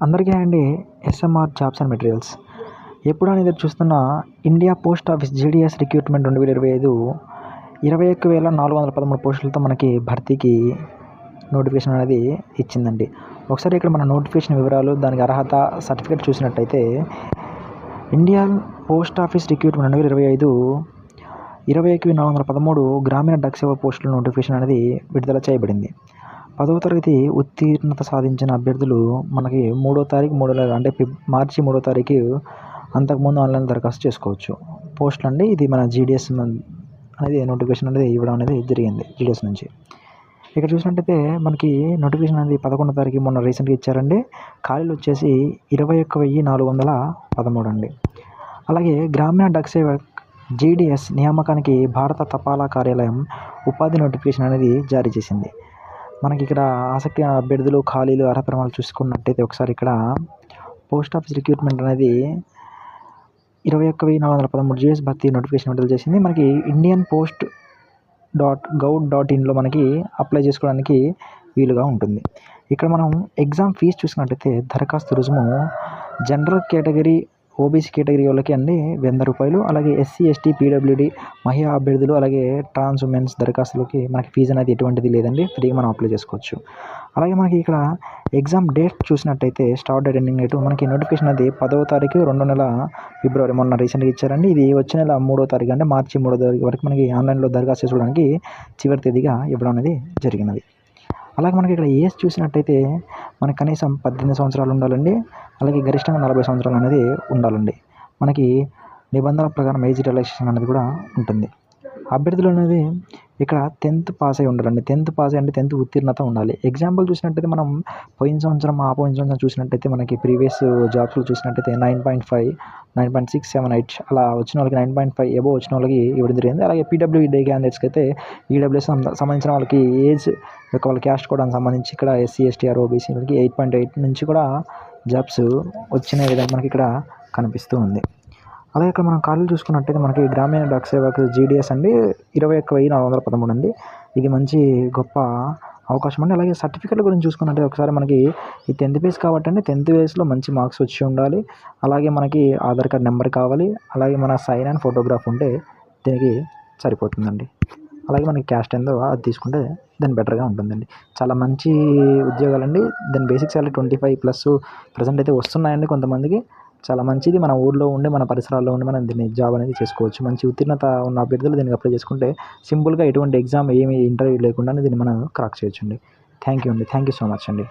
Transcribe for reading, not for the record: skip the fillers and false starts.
అందరికీ అండి. SMR jobs and materials ఎప్పుడు అనేది చూస్తున్న India post office GDS recruitment 2025 21,413 పోస్టులతో మనకి భర్తీకి నోటిఫికేషన్ అనేది ఇచ్చిందండి. ఒకసారి ఇక్కడ మన నోటిఫికేషన్ వివరాలు, దానికి అర్హత, సర్టిఫికేట్ చూసినట్టయితే ఇండియన్ పోస్ట్ ఆఫీస్ రిక్రూట్మెంట్ 2025 21,413 గ్రామీణ డక్ సేవ పోస్టుల నోటిఫికేషన్ అనేది విడుదల చేయబడింది. 10వ తరగతి ఉత్తీర్ణత సాధించిన అభ్యర్థులు మనకి 3వ తారీఖు 3 నెల అంటే మార్చి 3వ తారీఖు అంతకుముందు ఆన్లైన్ దరఖాస్తు చేసుకోవచ్చు. పోస్టులు అండి. ఇది మన జీడీఎస్ అనేది నోటిఫికేషన్ అనేది ఇవ్వడం అనేది జరిగింది జీడీఎస్ నుంచి. ఇక్కడ చూసినట్టయితే మనకి నోటిఫికేషన్ అనేది 11వ తారీఖు మొన్న రీసెంట్గా ఇచ్చారండి. ఖాళీలు వచ్చేసి 21,413 అండి. అలాగే గ్రామీణ డక్ సేవ జీడీఎస్ నియామకానికి భారత తపాలా కార్యాలయం ఉపాధి నోటిఫికేషన్ అనేది జారీ చేసింది. మనకి ఇక్కడ ఆసక్తి అభ్యర్థులు, ఖాళీలు, అర్హత ప్రమాణాలు చూసుకున్నట్టయితే ఒకసారి ఇక్కడ పోస్ట్ ఆఫీస్ రిక్రూట్మెంట్ అనేది 21,413 జీఎస్ భర్తీ నోటిఫికేషన్ విడుదల చేసింది. మనకి indianpost.gov.inలో మనకి అప్లై చేసుకోవడానికి వీలుగా ఉంటుంది. ఇక్కడ మనం ఎగ్జామ్ ఫీజు చూసుకున్నట్టయితే దరఖాస్తు రుసుము జనరల్ కేటగిరీ, ఓబీసీ కేటగిరీ వాళ్ళకి అండి ₹100. అలాగే ఎస్సీ, ఎస్టీ, పీడబ్ల్యూడీ మహిళా అభ్యర్థులు, అలాగే ట్రాన్స్ ఉమెన్స్ దరఖాస్తులకి మనకి ఫీజు అనేది ఎటువంటిది లేదండి. ఫ్రీగా మనం అప్లై చేసుకోవచ్చు. అలాగే మనకి ఇక్కడ ఎగ్జామ్ డేట్ చూసినట్టయితే స్టార్ట్ డేట్, ఎండింగ్ డేట్ మనకి నోటిఫికేషన్ అది 10వ తారీఖు 2వ నెల ఫిబ్రవరి మొన్న రీసెంట్గా ఇచ్చారండి. ఇది వచ్చే నెల 3వ తారీఖు అంటే మార్చి 3వ తారీఖు వరకు మనకి ఆన్లైన్లో దరఖాస్తు చేసుకోవడానికి చివరి తేదీగా ఇవ్వడం అనేది జరిగినది. అలాగే మనకి ఇక్కడ ఏజ్ చూసినట్టయితే మనకి కనీసం 18 సంవత్సరాలు ఉండాలండి. అలాగే గరిష్టంగా 40 సంవత్సరాలు అనేది ఉండాలండి. మనకి నిబంధనల ప్రకారం ఏజ్ రిలాక్సేషన్ అనేది కూడా ఉంటుంది. అభ్యర్థులు అనేది ఇక్కడ 10th పాస్ అయి ఉండాలండి. 10th పాస్ అంటే 10th ఉత్తీర్ణత ఉండాలి. ఎగ్జాంపుల్ చూసినట్టయితే మనం పోయిన సంవత్సరం చూసినట్టయితే మనకి ప్రీవియస్ జాబ్స్లో చూసినట్టయితే 9.5, 9.678 అలా వచ్చిన వాళ్ళకి 9.5 ఎబోవ్ వచ్చిన వాళ్ళకి ఇవ్వడం జరిగింది. అలాగే పీడబ్ల్యూడీ క్యాండిడేట్స్కి అయితే ఈడబ్ల్యూఎస్ సంబంధించిన వాళ్ళకి ఏజ్ యొక్క వాళ్ళ క్యాస్ట్ కోడ్కి సంబంధించి ఇక్కడ ఎస్సీ, ఎస్టీ, ఓబీసీ వాళ్ళకి 8.8 నుంచి కూడా జాబ్స్ వచ్చిన విధంగా మనకి ఇక్కడ కనిపిస్తూ ఉంది. అలాగే ఇక్కడ మనం ఖాళీలు చూసుకున్నట్టయితే మనకి గ్రామీణ డక్ సేవకు జీడీఎస్ అండి 21,413 అండి. ఇది మంచి గొప్ప అవకాశం అండి. అలాగే సర్టిఫికేట్ల గురించి చూసుకున్నట్టే ఒకసారి మనకి ఈ 10th బేస్ కాబట్టి అండి 10th బేస్లో మంచి మార్క్స్ వచ్చి ఉండాలి. అలాగే మనకి ఆధార్ కార్డ్ నెంబర్ కావాలి. అలాగే మన సైన్ అండ్ ఫోటోగ్రాఫ్ ఉంటే దీనికి సరిపోతుందండి. అలాగే మనకి క్యాస్ట్ ఏందో అది తీసుకుంటే దాని బెటర్గా ఉంటుందండి. చాలా మంచి ఉద్యోగాలండి. దాని బేసిక్ సాలరీ 25+ ప్రజెంట్ అయితే వస్తున్నాయండి కొంతమందికి. చాలా మంచిది. మన ఊర్లో ఉండి, మన పరిసరాల్లో ఉండి మనం దీన్ని జాబ్ అనేది చేసుకోవచ్చు. మంచి ఉత్తీర్ణత ఉన్న అభ్యర్థులు దీనికి అప్లై చేసుకుంటే సింపుల్గా ఎటువంటి ఎగ్జామ్ ఏమి ఇంటర్వ్యూ లేకుండా దీన్ని మనం క్రాక్ చేయొచ్చండి. థ్యాంక్ యూ సో మచ్ అండి.